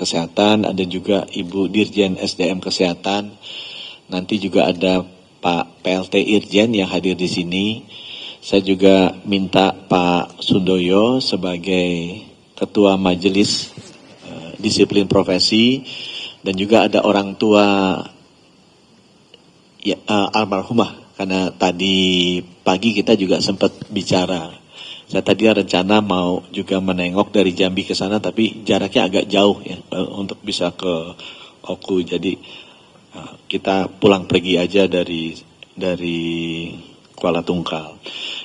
Kesehatan, ada juga Ibu Dirjen SDM Kesehatan, nanti juga ada Pak PLT Irjen yang hadir di sini. Saya juga minta Pak Sundoyo sebagai Ketua Majelis Disiplin Profesi, dan juga ada orang tua ya, almarhumah, karena tadi pagi kita juga sempat bicara. Saya tadi rencana mau juga menengok dari Jambi ke sana, tapi jaraknya agak jauh ya untuk bisa ke Oku. Jadi kita pulang pergi aja dari Kuala Tungkal.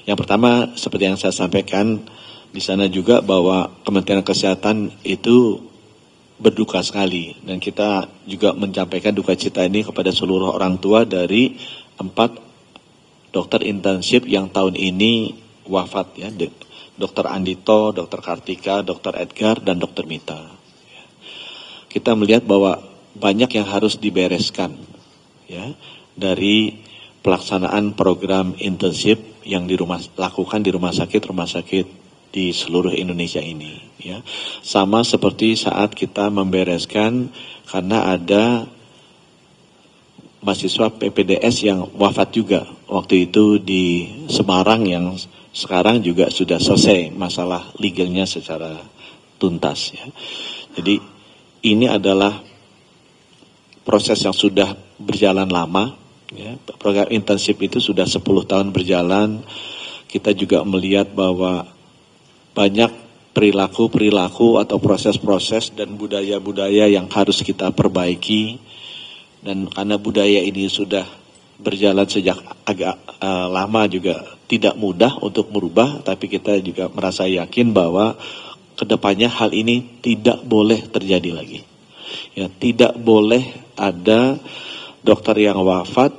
Yang pertama, seperti yang saya sampaikan di sana juga, bahwa Kementerian Kesehatan itu berduka sekali, dan kita juga menyampaikan duka cita ini kepada seluruh orang tua dari 4 dokter internship yang tahun ini wafat ya, Dr. Andito, Dr. Kartika, Dr. Edgar, dan Dr. Mita. Kita melihat bahwa banyak yang harus dibereskan ya dari pelaksanaan program internship yang lakukan di rumah sakit di seluruh Indonesia ini ya. Sama seperti saat kita membereskan karena ada mahasiswa PPDS yang wafat juga waktu itu di Semarang, yang sekarang juga sudah selesai masalah legalnya secara tuntas ya. Jadi ini adalah proses yang sudah berjalan lama ya. Program internship itu sudah 10 tahun berjalan. Kita juga melihat bahwa banyak perilaku atau proses-proses dan budaya-budaya yang harus kita perbaiki. Dan karena budaya ini sudah berjalan sejak agak lama, juga tidak mudah untuk merubah, tapi kita juga merasa yakin bahwa kedepannya hal ini tidak boleh terjadi lagi. Ya, tidak boleh ada dokter yang wafat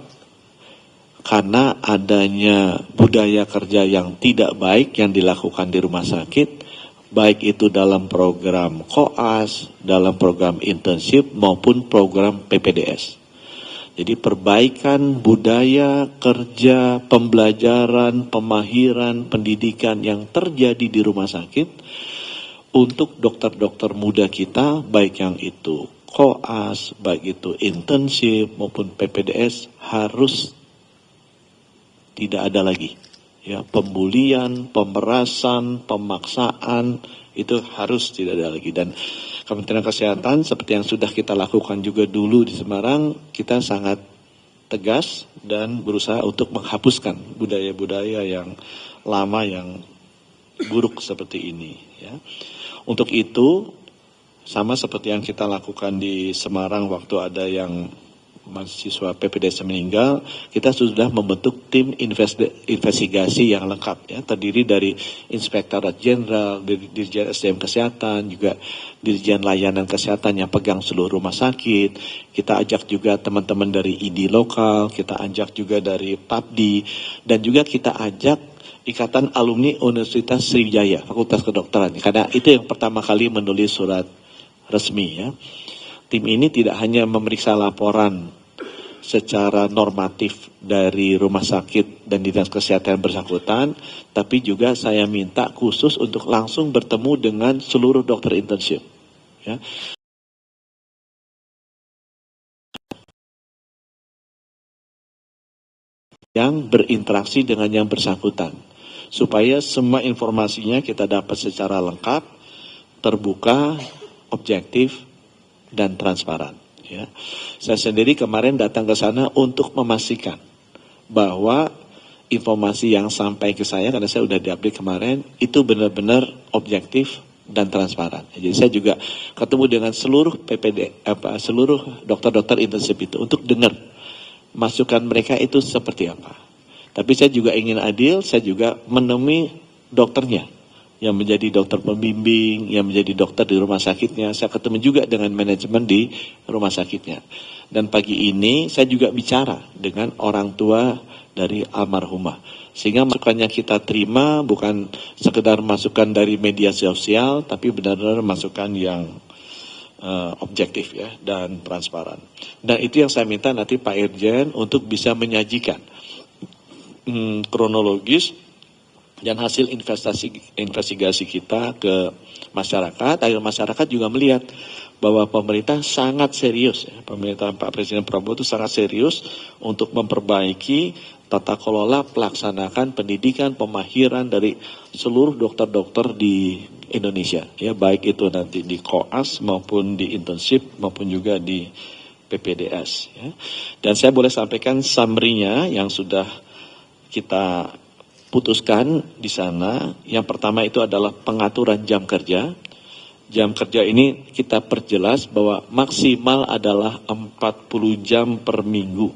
karena adanya budaya kerja yang tidak baik yang dilakukan di rumah sakit, baik itu dalam program koas, dalam program internship maupun program PPDS. Jadi perbaikan budaya kerja, pembelajaran, pemahiran, pendidikan yang terjadi di rumah sakit untuk dokter-dokter muda kita, baik yang itu koas, baik itu internship maupun PPDS, harus tidak ada lagi. Ya, pembulian, pemerasan, pemaksaan itu harus tidak ada lagi. Dan Kementerian Kesehatan seperti yang sudah kita lakukan juga dulu di Semarang, kita sangat tegas dan berusaha untuk menghapuskan budaya-budaya yang lama yang buruk seperti ini ya. Untuk itu sama seperti yang kita lakukan di Semarang waktu ada yang mahasiswa PPDS meninggal, kita sudah membentuk tim investigasi yang lengkap ya, terdiri dari Inspektorat Jenderal, Dirjen SDM Kesehatan, juga Dirjen Layanan Kesehatan yang pegang seluruh rumah sakit. Kita ajak juga teman-teman dari ID lokal, kita ajak juga dari PAPDI, dan juga kita ajak Ikatan Alumni Universitas Sriwijaya, Fakultas Kedokteran, karena itu yang pertama kali menulis surat resmi ya. Tim ini tidak hanya memeriksa laporan secara normatif dari rumah sakit dan dinas kesehatan bersangkutan, tapi juga saya minta khusus untuk langsung bertemu dengan seluruh dokter internship. Ya. Yang berinteraksi dengan yang bersangkutan, supaya semua informasinya kita dapat secara lengkap, terbuka, objektif, dan transparan. Ya. Saya sendiri kemarin datang ke sana untuk memastikan bahwa informasi yang sampai ke saya, karena saya sudah di-update kemarin, itu benar-benar objektif dan transparan. Jadi saya juga ketemu dengan seluruh seluruh dokter-dokter internship itu untuk dengar masukan mereka itu seperti apa. Tapi saya juga ingin adil, saya juga menemui dokternya yang menjadi dokter pembimbing, yang menjadi dokter di rumah sakitnya. Saya ketemu juga dengan manajemen di rumah sakitnya. Dan pagi ini saya juga bicara dengan orang tua dari almarhumah. Sehingga masukannya kita terima bukan sekedar masukan dari media sosial, tapi benar-benar masukan yang objektif ya dan transparan. Dan itu yang saya minta nanti Pak Irjen untuk bisa menyajikan kronologis Dan hasil investigasi kita ke masyarakat, agar masyarakat juga melihat bahwa pemerintah sangat serius, ya. Pemerintah Pak Presiden Prabowo itu sangat serius untuk memperbaiki tata kelola pelaksanakan pendidikan pemahiran dari seluruh dokter-dokter di Indonesia, ya, baik itu nanti di koas maupun di internship maupun juga di PPDS, ya. Dan saya boleh sampaikan summary-nya yang sudah kita putuskan di sana. Yang pertama itu adalah pengaturan jam kerja. Jam kerja ini kita perjelas bahwa maksimal adalah 40 jam per minggu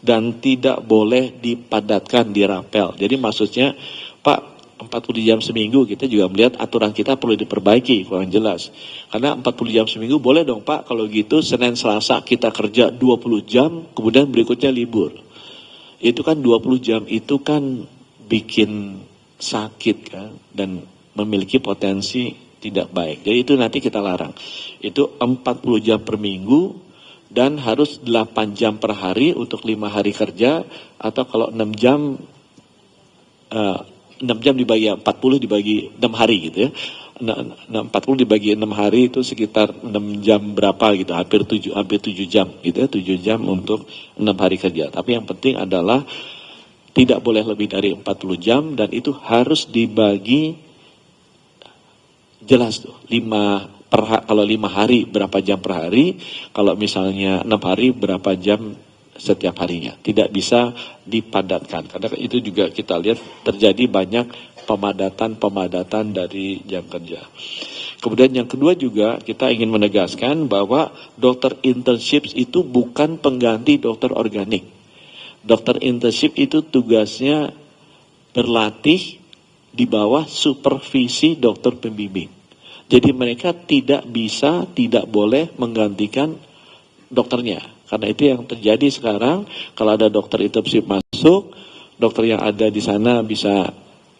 dan tidak boleh dipadatkan, dirapel. Jadi maksudnya, Pak, 40 jam seminggu, kita juga melihat aturan kita perlu diperbaiki, kurang jelas. Karena 40 jam seminggu boleh dong Pak, kalau gitu Senin Selasa kita kerja 20 jam, kemudian berikutnya libur. Itu kan 20 jam itu kan bikin sakit kan, dan memiliki potensi tidak baik. Jadi itu nanti kita larang. Itu 40 jam per minggu dan harus 8 jam per hari untuk 5 hari kerja, atau kalau 6 jam 6 jam dibagi 40 dibagi 6 hari gitu ya. 40 dibagi 6 hari itu sekitar 6 jam berapa gitu, hampir 7 jam gitu ya, 7 jam untuk 6 hari kerja. Tapi yang penting adalah tidak boleh lebih dari 40 jam dan itu harus dibagi jelas tuh. Kalau 5 hari berapa jam per hari, kalau misalnya 6 hari berapa jam setiap harinya. Tidak bisa dipadatkan. Karena itu juga kita lihat terjadi banyak pemadatan dari jam kerja. Kemudian yang kedua juga kita ingin menegaskan bahwa dokter internship itu bukan pengganti dokter organik. Dokter internship itu tugasnya berlatih di bawah supervisi dokter pembimbing. Jadi mereka tidak boleh menggantikan dokternya. Karena itu yang terjadi sekarang, kalau ada dokter internship masuk, dokter yang ada di sana bisa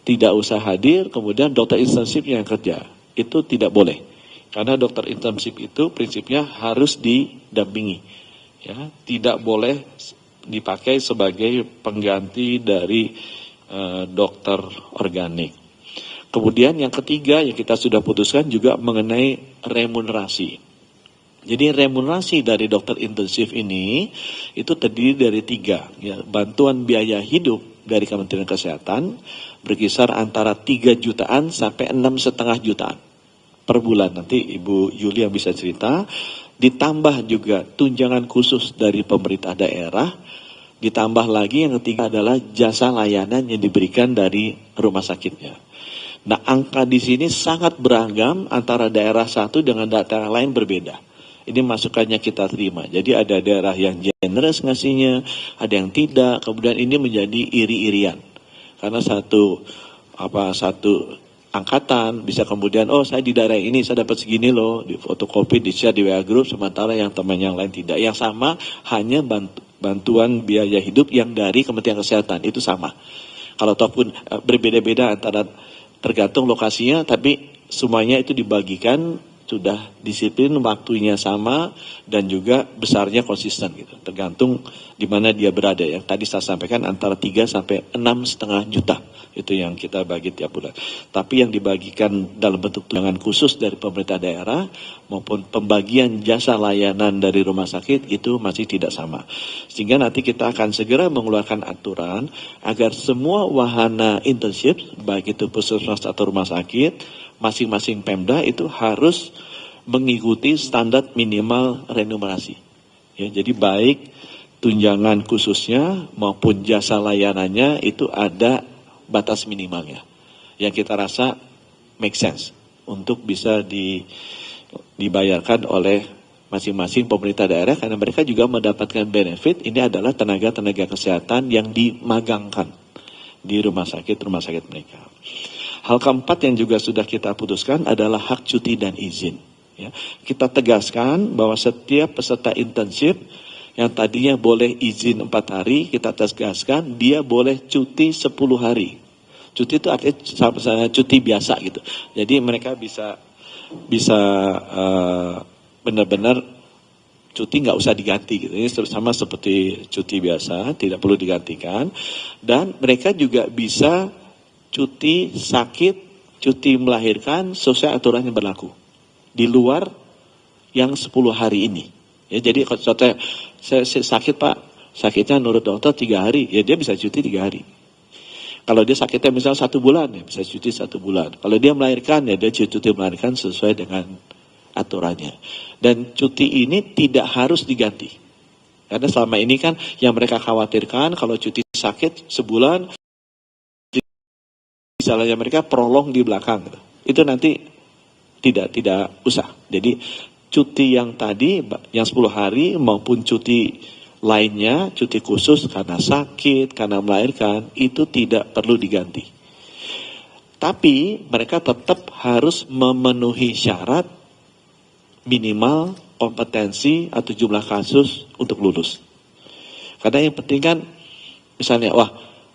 tidak usah hadir, kemudian dokter internship yang kerja. Itu tidak boleh. Karena dokter internship itu prinsipnya harus didampingi. Ya, tidak boleh dipakai sebagai pengganti dari dokter organik. Kemudian yang ketiga yang kita sudah putuskan juga mengenai remunerasi. Jadi remunerasi dari dokter intensif ini itu terdiri dari 3. Ya, bantuan biaya hidup dari Kementerian Kesehatan berkisar antara 3 jutaan sampai 6,5 jutaan per bulan. Nanti Ibu Yuli yang bisa cerita. Ditambah juga tunjangan khusus dari pemerintah daerah. Ditambah lagi yang ketiga adalah jasa layanan yang diberikan dari rumah sakitnya. Nah, angka di sini sangat beragam antara daerah satu dengan daerah lain berbeda. Ini masukannya kita terima. Jadi ada daerah yang generous ngasihnya, ada yang tidak. Kemudian ini menjadi iri-irian. Karena satu angkatan bisa kemudian, oh saya di daerah ini saya dapat segini loh, di fotokopi, di share di WA group, sementara yang teman yang lain tidak. Yang sama hanya bantuan biaya hidup yang dari Kementerian Kesehatan, itu sama. Kalau ataupun berbeda-beda antara tergantung lokasinya, tapi semuanya itu dibagikan, sudah disiplin, waktunya sama, dan juga besarnya konsisten gitu. Tergantung di mana dia berada. Yang tadi saya sampaikan antara 3 sampai 6,5 juta. Itu yang kita bagi tiap bulan. Tapi yang dibagikan dalam bentuk tunjangan khusus dari pemerintah daerah maupun pembagian jasa layanan dari rumah sakit itu masih tidak sama. Sehingga nanti kita akan segera mengeluarkan aturan agar semua wahana internship, baik itu puskesmas atau rumah sakit, masing-masing Pemda itu harus mengikuti standar minimal remunerasi. Ya, jadi baik tunjangan khususnya maupun jasa layanannya itu ada batas minimalnya. Yang kita rasa make sense untuk bisa dibayarkan oleh masing-masing pemerintah daerah, karena mereka juga mendapatkan benefit. Ini adalah tenaga-tenaga kesehatan yang dimagangkan di rumah sakit mereka. Hal keempat yang juga sudah kita putuskan adalah hak cuti dan izin. Ya, kita tegaskan bahwa setiap peserta internship yang tadinya boleh izin 4 hari, kita tegaskan dia boleh cuti 10 hari. Cuti itu artinya cuti biasa gitu. Jadi mereka bisa benar-benar cuti nggak usah diganti gitu. Ini sama seperti cuti biasa, tidak perlu digantikan. Dan mereka juga bisa cuti sakit, cuti melahirkan sesuai aturan yang berlaku. Di luar yang 10 hari ini. Ya, jadi kalau contohnya saya sakit Pak, sakitnya menurut dokter 3 hari, ya dia bisa cuti 3 hari. Kalau dia sakitnya misalnya 1 bulan, ya bisa cuti 1 bulan. Kalau dia melahirkan, ya dia cuti melahirkan sesuai dengan aturannya. Dan cuti ini tidak harus diganti. Karena selama ini kan yang mereka khawatirkan kalau cuti sakit sebulan, misalnya mereka prolong di belakang. Itu nanti tidak usah. Jadi cuti yang tadi, yang 10 hari maupun cuti lainnya, cuti khusus karena sakit, karena melahirkan, itu tidak perlu diganti. Tapi mereka tetap harus memenuhi syarat minimal kompetensi atau jumlah kasus untuk lulus. Karena yang penting kan, misalnya,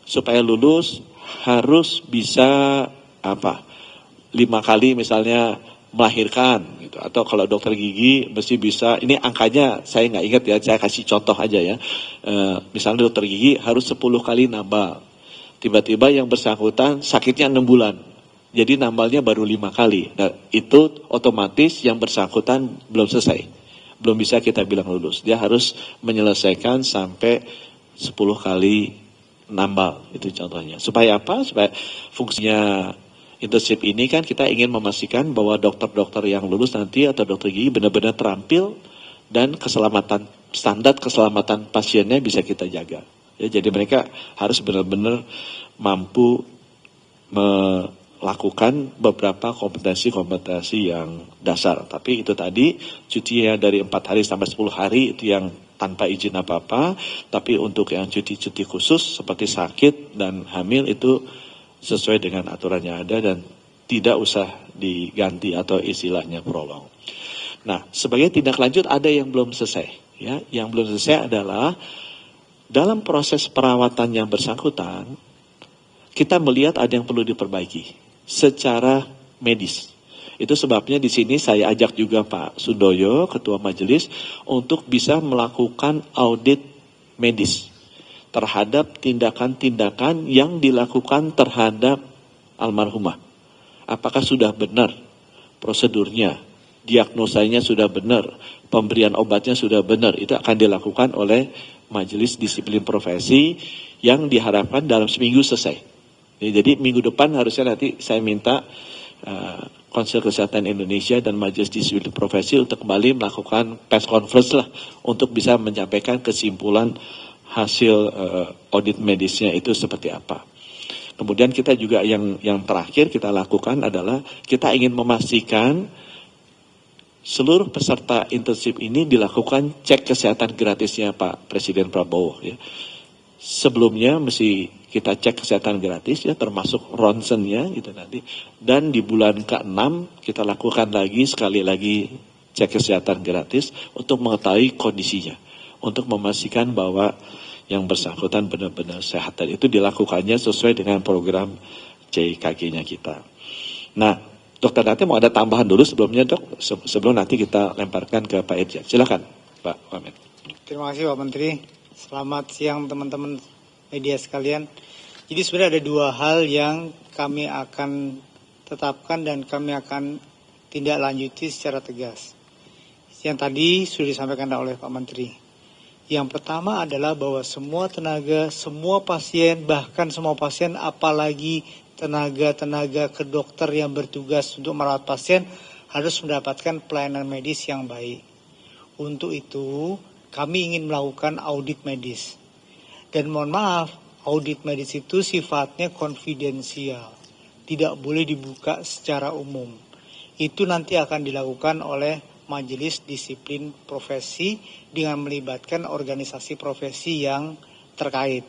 supaya lulus harus bisa 5 kali misalnya melahirkan gitu. Atau kalau dokter gigi mesti bisa, ini angkanya saya nggak ingat ya, saya kasih contoh aja ya. Misalnya dokter gigi harus 10 kali nambal. Tiba-tiba yang bersangkutan sakitnya 6 bulan. Jadi nambalnya baru 5 kali. Nah, itu otomatis yang bersangkutan belum selesai. Belum bisa kita bilang lulus. Dia harus menyelesaikan sampai 10 kali nambal. Itu contohnya. Supaya apa? Supaya fungsinya internship ini kan kita ingin memastikan bahwa dokter-dokter yang lulus nanti atau dokter gigi benar-benar terampil dan standar keselamatan pasiennya bisa kita jaga. Ya, jadi mereka harus benar-benar mampu melakukan beberapa kompetensi-kompetensi yang dasar. Tapi itu tadi cutinya dari 4 hari sampai 10 hari itu yang tanpa izin apa-apa. Tapi untuk yang cuti-cuti khusus seperti sakit dan hamil itu sesuai dengan aturan yang ada dan tidak usah diganti atau istilahnya prolong. Nah, sebagai tindak lanjut ada yang belum selesai. Ya, yang belum selesai adalah dalam proses perawatan yang bersangkutan, kita melihat ada yang perlu diperbaiki secara medis. Itu sebabnya di sini saya ajak juga Pak Sundoyo, Ketua Majelis, untuk bisa melakukan audit medis terhadap tindakan-tindakan yang dilakukan terhadap almarhumah. Apakah sudah benar prosedurnya, diagnosanya sudah benar, pemberian obatnya sudah benar, itu akan dilakukan oleh Majelis Disiplin Profesi yang diharapkan dalam seminggu selesai. Jadi minggu depan harusnya nanti saya minta Konsil Kesehatan Indonesia dan Majelis Disiplin Profesi untuk kembali melakukan press conference lah untuk bisa menyampaikan kesimpulan hasil audit medisnya itu seperti apa. Kemudian kita juga yang terakhir kita lakukan adalah kita ingin memastikan seluruh peserta internship ini dilakukan cek kesehatan gratisnya Pak Presiden Prabowo. Ya. Sebelumnya mesti kita cek kesehatan gratis ya, termasuk ronsennya gitu nanti. Dan di bulan ke-6 kita lakukan sekali lagi cek kesehatan gratis untuk mengetahui kondisinya. Untuk memastikan bahwa yang bersangkutan benar-benar sehat. Dan itu dilakukannya sesuai dengan program CKG-nya kita. Nah, Dokter nanti mau ada tambahan dulu sebelumnya dok, sebelum nanti kita lemparkan ke Pak Irja. Silakan Pak Wamen. Terima kasih Pak Menteri. Selamat siang teman-teman media sekalian. Jadi sebenarnya ada 2 hal yang kami akan tetapkan dan kami akan tindak lanjuti secara tegas. Yang tadi sudah disampaikan oleh Pak Menteri. Yang pertama adalah bahwa semua tenaga, semua pasien, bahkan semua pasien apalagi tenaga-tenaga kedokter yang bertugas untuk merawat pasien harus mendapatkan pelayanan medis yang baik. Untuk itu, kami ingin melakukan audit medis. Dan mohon maaf, audit medis itu sifatnya konfidensial. Tidak boleh dibuka secara umum. Itu nanti akan dilakukan oleh Majelis Disiplin Profesi dengan melibatkan organisasi profesi yang terkait.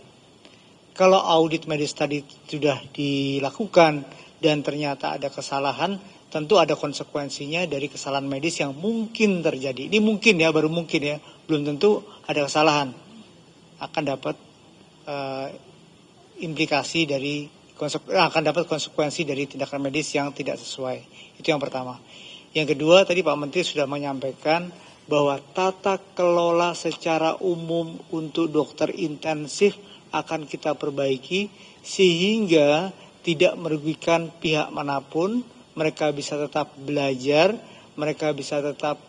Kalau audit medis tadi sudah dilakukan dan ternyata ada kesalahan, tentu ada konsekuensinya dari kesalahan medis yang mungkin terjadi. Ini mungkin ya, baru mungkin ya, belum tentu ada kesalahan. Akan dapat implikasi dari konsekuensi dari tindakan medis yang tidak sesuai. Itu yang pertama. Yang kedua, tadi Pak Menteri sudah menyampaikan bahwa tata kelola secara umum untuk dokter intensif akan kita perbaiki sehingga tidak merugikan pihak manapun, mereka bisa tetap belajar, mereka bisa tetap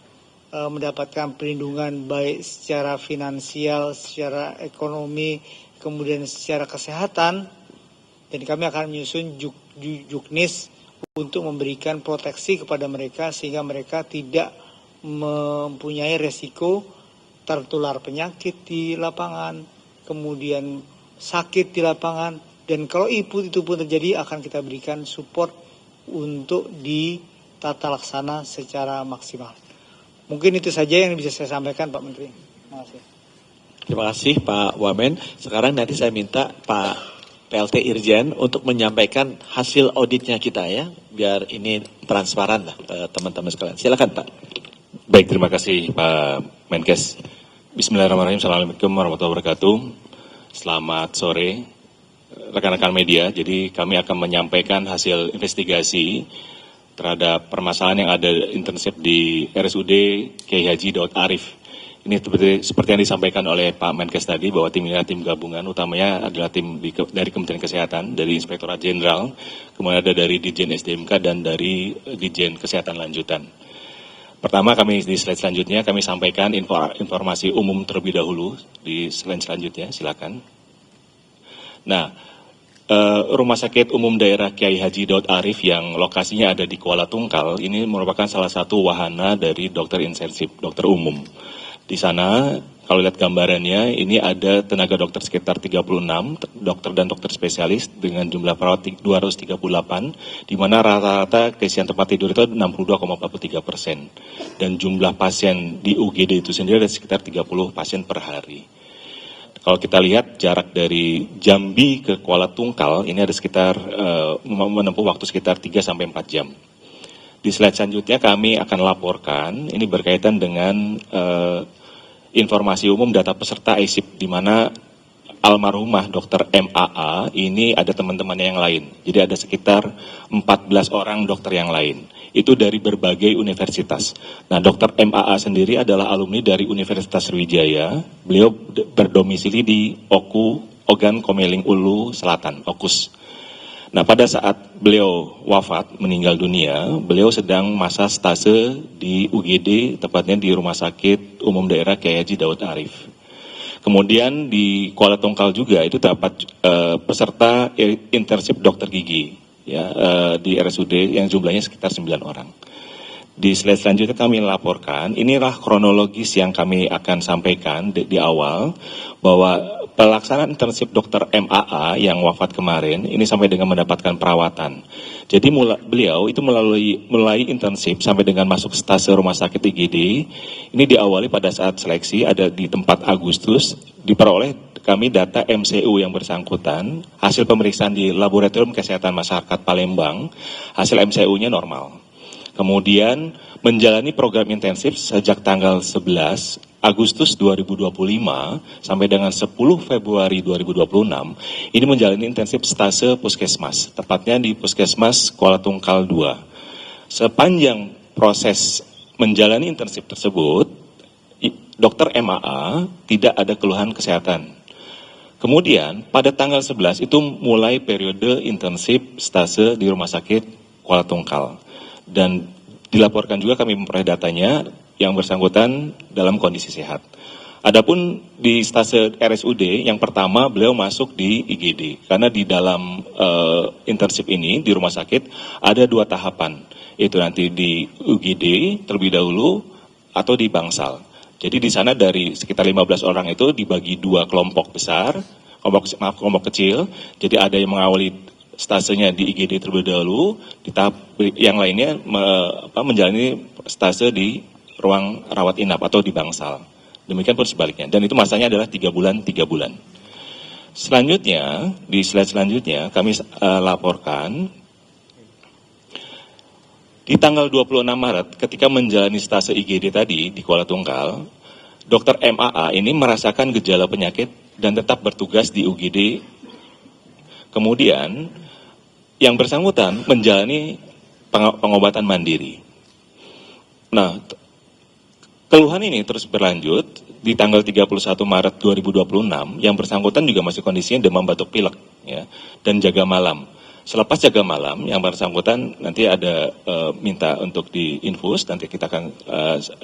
mendapatkan perlindungan baik secara finansial, secara ekonomi, kemudian secara kesehatan, dan kami akan menyusun juknis untuk memberikan proteksi kepada mereka sehingga mereka tidak mempunyai resiko tertular penyakit di lapangan, kemudian sakit di lapangan, dan kalau itu pun terjadi akan kita berikan support untuk ditata laksana secara maksimal. Mungkin itu saja yang bisa saya sampaikan, Pak Menteri. Terima kasih. Terima kasih Pak Wamen. Sekarang nanti saya minta Pak PLT Irjen untuk menyampaikan hasil auditnya kita ya, biar ini transparan lah teman-teman sekalian. Silakan Pak. Baik, terima kasih Pak Menkes. Bismillahirrahmanirrahim. Assalamualaikum warahmatullahi wabarakatuh. Selamat sore rekan-rekan media. Jadi kami akan menyampaikan hasil investigasi terhadap permasalahan yang ada internship di RSUD Kiai Haji Daud Arif. Ini seperti yang disampaikan oleh Pak Menkes tadi, bahwa tim ini adalah tim gabungan, utamanya adalah tim dari Kementerian Kesehatan, dari Inspektorat Jenderal, kemudian ada dari Ditjen SDMK dan dari Ditjen Kesehatan Lanjutan. Pertama, kami di slide selanjutnya kami sampaikan informasi umum terlebih dahulu di slide selanjutnya, silakan. Nah, Rumah Sakit Umum Daerah Kiai Haji Daud Arif yang lokasinya ada di Kuala Tungkal ini merupakan salah satu wahana dari dokter intensif, dokter umum. Di sana, kalau lihat gambarannya, ini ada tenaga dokter sekitar 36, dokter dan dokter spesialis dengan jumlah perawat 238, di mana rata-rata keisian tempat tidur itu 62,43%. Dan jumlah pasien di UGD itu sendiri ada sekitar 30 pasien per hari. Kalau kita lihat jarak dari Jambi ke Kuala Tungkal, ini ada sekitar menempuh waktu sekitar 3-4 jam. Di slide selanjutnya kami akan laporkan, ini berkaitan dengan informasi umum data peserta ISIP, di mana almarhumah Dr. MAA ini ada teman-temannya yang lain. Jadi ada sekitar 14 orang dokter yang lain. Itu dari berbagai universitas. Nah, Dr. MAA sendiri adalah alumni dari Universitas Sriwijaya. Beliau berdomisili di Ogan Komeling Ulu Selatan, OKUS. Nah, pada saat beliau wafat, meninggal dunia, beliau sedang masa stase di UGD, tepatnya di Rumah Sakit Umum Daerah Kiai Haji Daud Arif. Kemudian di Kuala Tungkal juga itu dapat peserta internship dokter gigi ya, di RSUD yang jumlahnya sekitar 9 orang. Di slide selanjutnya kami laporkan, inilah kronologis yang kami akan sampaikan di awal, bahwa pelaksanaan internship dokter MAA yang wafat kemarin ini sampai dengan mendapatkan perawatan. Jadi beliau itu mulai internship sampai dengan masuk stase rumah sakit IGD, ini diawali pada saat seleksi ada di tempat Agustus, diperoleh kami data MCU yang bersangkutan, hasil pemeriksaan di Laboratorium Kesehatan Masyarakat Palembang, hasil MCU-nya normal. Kemudian menjalani program intensif sejak tanggal 11 Agustus 2025 sampai dengan 10 Februari 2026, ini menjalani intensif stase puskesmas, tepatnya di Puskesmas Kuala Tungkal 2. Sepanjang proses menjalani intensif tersebut, Dr. MAA tidak ada keluhan kesehatan. Kemudian pada tanggal 11 itu mulai periode intensif stase di Rumah Sakit Kuala Tungkal. Dan dilaporkan juga kami memperoleh datanya yang bersangkutan dalam kondisi sehat. Adapun di stase RSUD yang pertama beliau masuk di IGD, karena di dalam internship ini di rumah sakit ada 2 tahapan, itu nanti di UGD terlebih dahulu atau di Bangsal. Jadi di sana dari sekitar 15 orang itu dibagi 2 kelompok besar, kelompok kecil. Jadi ada yang mengawali stasenya di IGD terlebih dahulu, di tahap yang lainnya menjalani stase di ruang rawat inap atau di Bangsal. Demikian pun sebaliknya. Dan itu masanya adalah 3 bulan. Selanjutnya, di slide selanjutnya kami laporkan, di tanggal 26 Maret ketika menjalani stase IGD tadi di Kuala Tungkal, Dr. MAA ini merasakan gejala penyakit dan tetap bertugas di UGD. Kemudian yang bersangkutan menjalani pengobatan mandiri. Nah, keluhan ini terus berlanjut di tanggal 31 Maret 2026, yang bersangkutan juga masih kondisinya demam batuk pilek ya, dan jaga malam. Selepas jaga malam, yang bersangkutan nanti ada minta untuk diinfus, nanti kita akan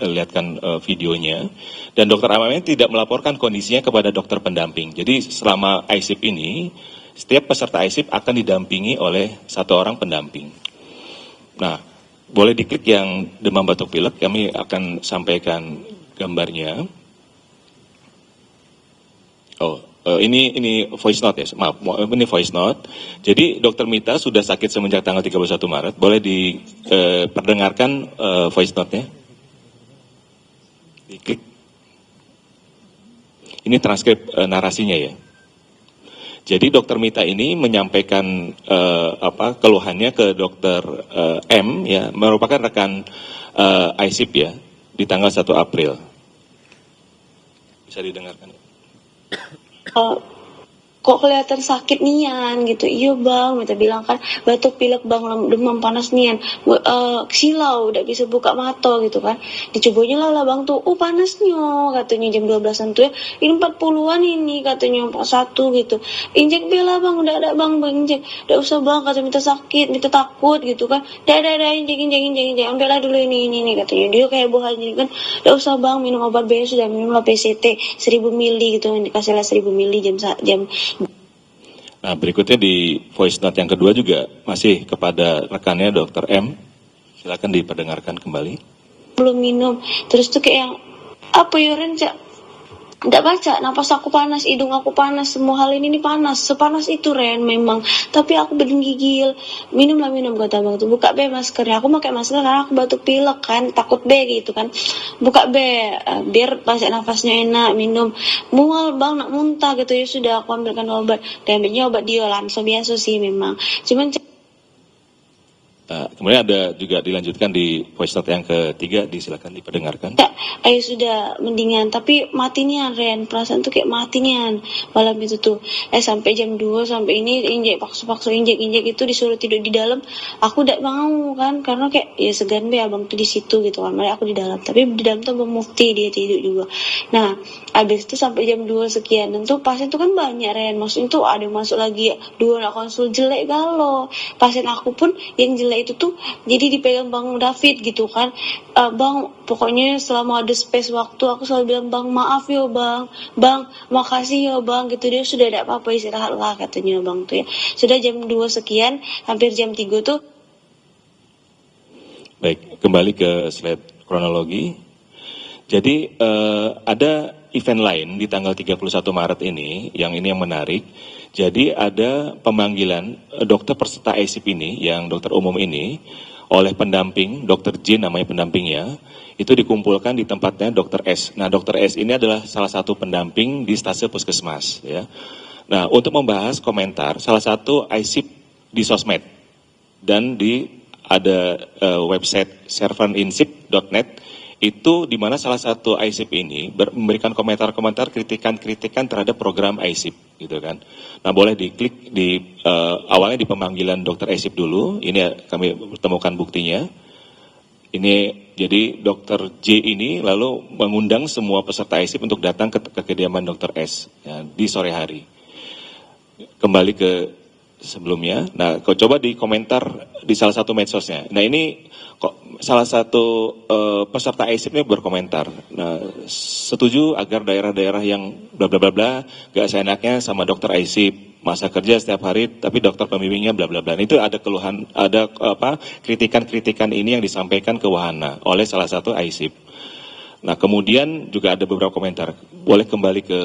lihatkan videonya. Dan dokter Amami tidak melaporkan kondisinya kepada dokter pendamping. Jadi selama ISIP ini, setiap peserta ISIP akan didampingi oleh satu orang pendamping. Nah, boleh diklik yang demam batuk pilek, kami akan sampaikan gambarnya. Ini voice note ya, maaf, ini voice note. Jadi Dr. Mita sudah sakit semenjak tanggal 31 Maret. Boleh diperdengarkan voice note-nya? Diklik. Ini transkrip narasinya ya. Jadi Dr. Mita ini menyampaikan keluhannya ke Dr. M ya, merupakan rekan ISIP ya, di tanggal 1 April. Bisa didengarkan? Kok kelihatan sakit nian gitu. Iya bang, Mita bilang kan batuk pilek bang, demam panas nian, silau udah bisa buka mata gitu kan. Dicobanya lah bang tuh, panasnya katanya jam 12-an tuh ya, ini 40-an ini katanya 41 gitu. Injek bela bang, udah ada bang injek, udah usah bang kata Mita sakit, Mita takut gitu kan. Dah injek ambil lah dulu ini katanya. Dia kayak bohan kan, udah usah bang minum obat biasa, sudah minum lah PCT 1000 mili gitu, dikasih lah 1000 mili jam. Nah, berikutnya di voice note yang kedua juga masih kepada rekannya Dr. M. Silakan diperdengarkan kembali. Belum minum, terus tuh kayak yang apa ya Renca? Nggak baca, napas aku panas, hidung aku panas, semua hal ini panas, sepanas itu Ren memang. Tapi aku bergigil, minum kata bang tuh, buka be maskernya. Aku pakai masker karena aku batuk pilek kan, takut be gitu kan. Buka be, biar pas nafasnya enak, minum. Mual bang, nak muntah gitu ya sudah aku ambilkan obat. Dan ambilnya obat Diolan, so biasa sih memang. Cuman kemudian ada juga dilanjutkan di voice note yang ketiga, disilakan diperdengarkan. Ayo sudah mendingan, tapi matinya Ren, perasaan tuh kayak matinya malam itu tuh. Sampai jam 2 sampai ini injek paksa injek itu disuruh tidur di dalam. Aku udah mau kan, karena kayak ya segan be abang tuh di situ gitu kan. Makanya aku di dalam, tapi di dalam tuh Bang Mufti dia tidur juga. Nah, habis itu sampai jam 2 sekian, dan tuh pasien tuh kan banyak Ren. Maksudnya tuh ada yang masuk lagi 2 anak konsul jelek galau. Pasien aku pun yang jelek itu tuh jadi dipegang Bang David gitu kan. Bang, pokoknya selama ada space waktu aku selalu bilang bang maaf ya bang makasih ya bang gitu. Dia sudah ada apa-apa istirahat lah katanya bang tuh ya. Sudah jam 2 sekian hampir jam 3 tuh. Baik, kembali ke slide kronologi. Jadi ada event lain di tanggal 31 Maret ini yang menarik. Jadi ada pemanggilan dokter peserta ISIP ini, yang dokter umum ini, oleh pendamping, dokter J namanya pendampingnya, itu dikumpulkan di tempatnya dokter S. Nah, dokter S ini adalah salah satu pendamping di stase puskesmas. Ya. Nah, untuk membahas komentar salah satu ISIP di sosmed dan ada website serverinsip.net, itu di mana salah satu ISIP ini memberikan komentar-komentar, kritikan-kritikan terhadap program ISIP, gitu kan. Nah, boleh diklik awalnya di pemanggilan dokter ISIP dulu. Ini kami temukan buktinya. Ini jadi dokter J ini lalu mengundang semua peserta ISIP untuk datang ke kediaman dokter S ya, di sore hari. Kembali ke sebelumnya. Nah, kau coba di komentar di salah satu medsosnya. Nah, ini kok salah satu peserta ISIP ini berkomentar. Nah, setuju agar daerah-daerah yang bla bla bla bla gak seenaknya sama dokter ISIP, masa kerja setiap hari tapi dokter pembimbingnya bla bla bla. Itu ada keluhan, ada kritikan-kritikan ini yang disampaikan ke Wahana oleh salah satu ISIP. Nah, kemudian juga ada beberapa komentar. Boleh kembali ke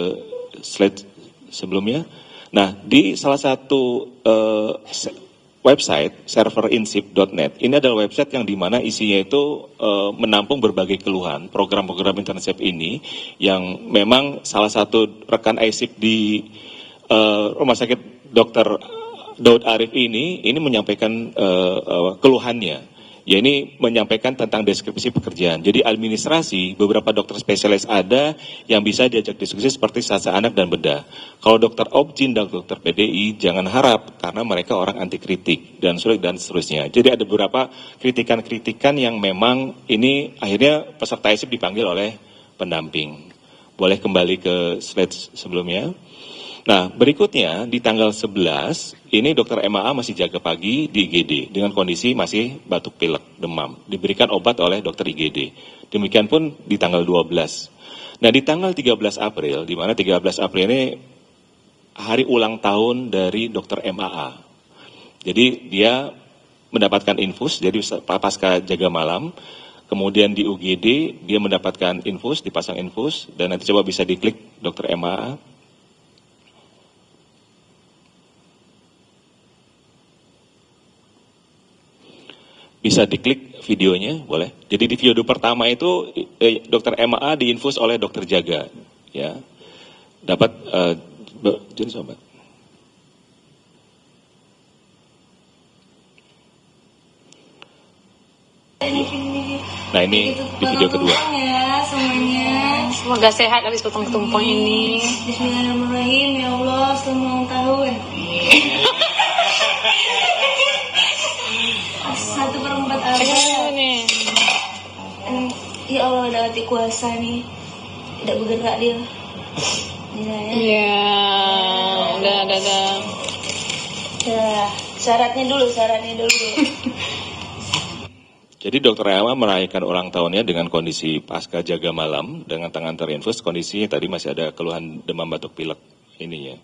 slide sebelumnya. Nah, di salah satu website serverinsip.net, ini adalah website yang dimana isinya itu menampung berbagai keluhan program-program internship ini, yang memang salah satu rekan ISIP di Rumah Sakit Dr. Daud Arif ini menyampaikan keluhannya. Ya, ini menyampaikan tentang deskripsi pekerjaan. Jadi administrasi, beberapa dokter spesialis ada yang bisa diajak diskusi seperti sasa anak dan bedah. Kalau dokter Objin dan dokter PDI, jangan harap karena mereka orang anti kritik dan seterusnya. Jadi ada beberapa kritikan-kritikan yang memang ini akhirnya peserta ISIP dipanggil oleh pendamping. Boleh kembali ke slide sebelumnya. Nah, berikutnya di tanggal 11, ini dokter MAA masih jaga pagi di IGD dengan kondisi masih batuk pilek, demam. Diberikan obat oleh dokter IGD. Demikian pun di tanggal 12. Nah, di tanggal 13 April, di mana 13 April ini hari ulang tahun dari dokter MAA. Jadi dia mendapatkan infus, jadi pasca jaga malam, kemudian di UGD dia mendapatkan infus, dipasang infus, dan nanti coba bisa diklik dokter MAA. Bisa diklik videonya, boleh. Jadi di video pertama itu dokter MAA diinfus oleh dokter Jaga, ya. Dapat jadi sobat. Nah ini di video kedua. Ya semuanya. Semoga sehat habis potong tumpeng ini. Bismillahirrahmanirrahim. Ya Allah, selamat tahun. 1/4 abad. Ya Allah, udah hati kuasa nih. Tidak bergerak dia. Iya, udah. Ya, syaratnya dulu. Jadi dokter Emma merayakan ulang tahunnya dengan kondisi pasca jaga malam dengan tangan terinfus, kondisi tadi masih ada keluhan demam batuk pilek ini ya.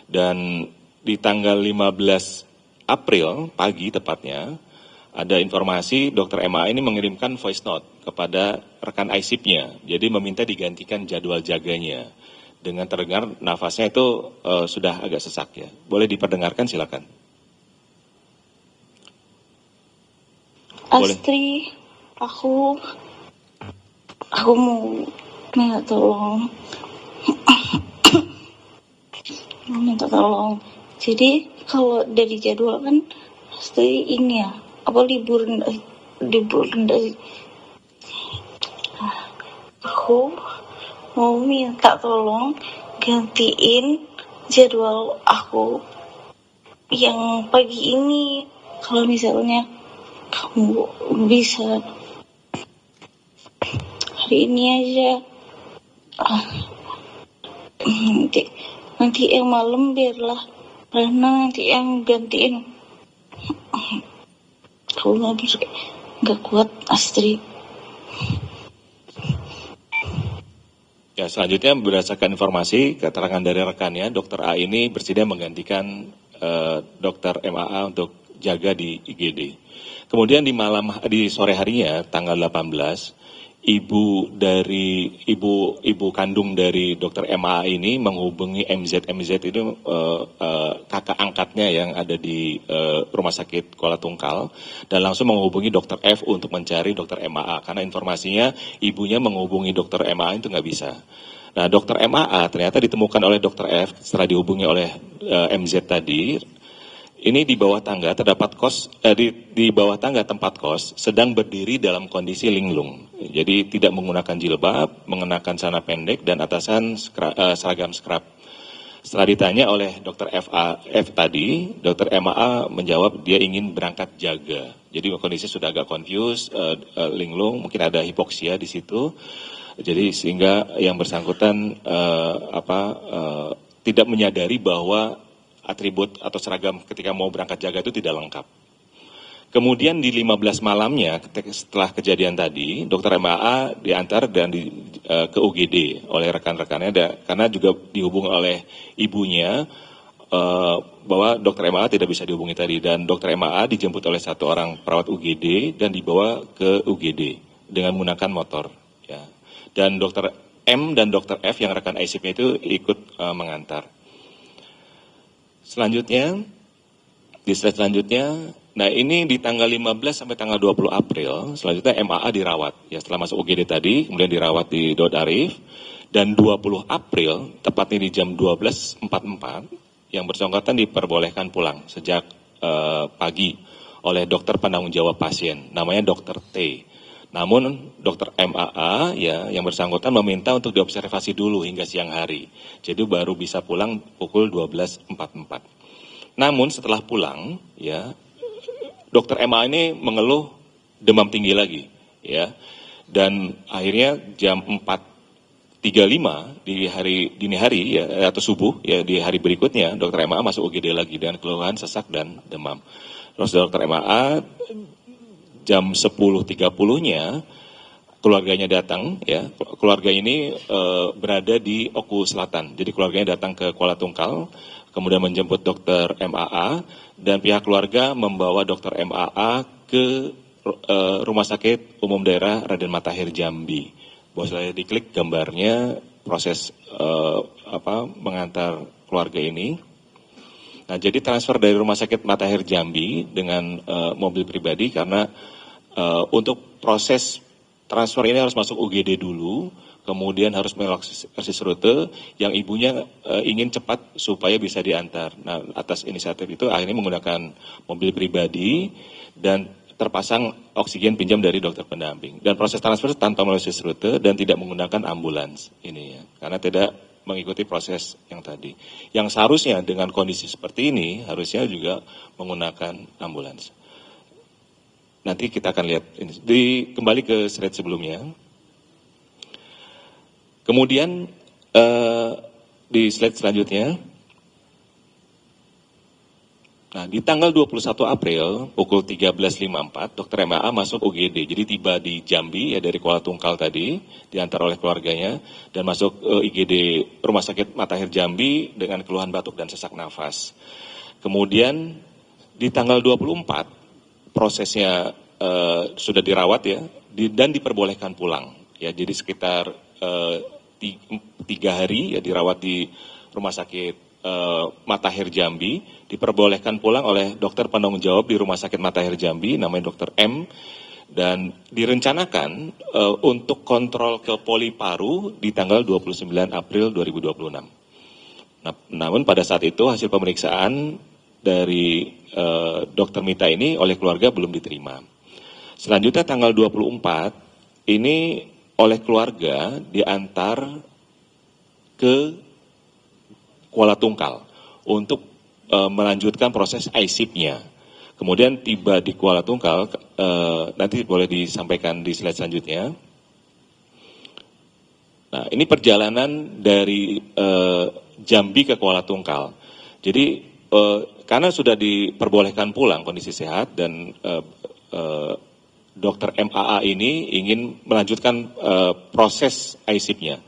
Dan di tanggal 15 April pagi tepatnya ada informasi dokter Emma ini mengirimkan voice note kepada rekan ISIP-nya. Jadi meminta digantikan jadwal jaganya. Dengan terdengar nafasnya itu sudah agak sesak ya. Boleh diperdengarkan silakan. Astri, aku mau minta tolong. Jadi kalau dari jadwal kan Astri ini ya, libur dari aku mau minta tolong gantiin jadwal aku yang pagi ini. Kalau misalnya kamu bisa hari ini aja, nanti yang malam biarlah Rana nanti yang gantiin. Aku nggak kuat, Astri. Ya, selanjutnya berdasarkan informasi keterangan dari rekannya, dokter A ini bersedia menggantikan dokter MAA untuk jaga di IGD. Kemudian di sore harinya tanggal 18, ibu kandung dari dokter MAA ini menghubungi MZ itu kakak angkatnya yang ada di rumah sakit Kuala Tungkal dan langsung menghubungi dokter F untuk mencari dokter MAA karena informasinya ibunya menghubungi dokter MAA itu nggak bisa. Nah, dokter MAA ternyata ditemukan oleh dokter F setelah dihubungi oleh MZ tadi. Ini di bawah tangga terdapat di bawah tangga tempat kos sedang berdiri dalam kondisi linglung. Jadi tidak menggunakan jilbab, mengenakan celana pendek dan atasan seragam scrub. Setelah ditanya oleh dokter F tadi, dokter MAA menjawab dia ingin berangkat jaga. Jadi kondisi sudah agak confused, linglung, mungkin ada hipoksia di situ. Jadi sehingga yang bersangkutan tidak menyadari bahwa atribut atau seragam ketika mau berangkat jaga itu tidak lengkap. Kemudian di 15 malamnya setelah kejadian tadi, dokter MAA diantar dan ke UGD oleh rekan-rekannya karena juga dihubungi oleh ibunya bahwa dokter MAA tidak bisa dihubungi tadi dan dokter MAA dijemput oleh satu orang perawat UGD dan dibawa ke UGD dengan menggunakan motor. Ya. Dan dokter M dan dokter F yang rekan ISIP-nya itu ikut mengantar. Selanjutnya, di slide selanjutnya, nah ini di tanggal 15 sampai tanggal 20 April, selanjutnya MAA dirawat. Ya setelah masuk UGD tadi, kemudian dirawat di Daud Arif, dan 20 April, tepatnya di jam 12.44, yang bersangkutan diperbolehkan pulang sejak pagi oleh dokter penanggung jawab pasien, namanya dokter T. Namun dokter MAA ya yang bersangkutan meminta untuk diobservasi dulu hingga siang hari. Jadi baru bisa pulang pukul 12.44. Namun setelah pulang ya dokter MAA ini mengeluh demam tinggi lagi ya. Dan akhirnya jam 4 3.5 di hari dini hari ya, atau subuh ya, di hari berikutnya dokter MAA masuk UGD lagi dengan keluhan sesak dan demam. Terus dokter MAA jam 10.30-nya keluarganya datang ya. Keluarga ini berada di Oku Selatan. Jadi keluarganya datang ke Kuala Tungkal, kemudian menjemput dokter MAA dan pihak keluarga membawa dokter MAA ke Rumah Sakit Umum Daerah Raden Matahir Jambi. Boleh saya diklik gambarnya proses mengantar keluarga ini. Nah, jadi transfer dari Rumah Sakit Matahir Jambi dengan mobil pribadi karena untuk proses transfer ini harus masuk UGD dulu, kemudian harus melewati rute yang ibunya ingin cepat supaya bisa diantar. Nah, atas inisiatif itu akhirnya menggunakan mobil pribadi dan terpasang oksigen pinjam dari dokter pendamping. Dan proses transfer tanpa melalui rute dan tidak menggunakan ambulans ini ya, karena tidak mengikuti proses yang tadi. Yang seharusnya dengan kondisi seperti ini harusnya juga menggunakan ambulans. Nanti kita akan lihat ini. Kembali ke slide sebelumnya. Kemudian di slide selanjutnya. Nah, di tanggal 21 April pukul 13.54 dokter MAA masuk UGD. Jadi tiba di Jambi ya, dari Kuala Tungkal tadi, diantar oleh keluarganya dan masuk IGD Rumah Sakit Matahir Jambi dengan keluhan batuk dan sesak nafas. Kemudian di tanggal 24 prosesnya sudah dirawat ya dan diperbolehkan pulang. Ya, jadi sekitar 3 hari ya dirawat di Rumah Sakit Matahir Jambi, diperbolehkan pulang oleh dokter penanggung jawab di Rumah Sakit Matahir Jambi, namanya Dr. M, dan direncanakan untuk kontrol ke poli paru di tanggal 29 April 2026. Nah, namun pada saat itu hasil pemeriksaan dari Dr. Mita ini oleh keluarga belum diterima. Selanjutnya tanggal 24 ini oleh keluarga diantar ke Kuala Tungkal untuk melanjutkan proses ISIP-nya. Kemudian tiba di Kuala Tungkal, nanti boleh disampaikan di slide selanjutnya. Nah, ini perjalanan dari Jambi ke Kuala Tungkal. Jadi karena sudah diperbolehkan pulang kondisi sehat dan dokter MAA ini ingin melanjutkan proses ISIP-nya.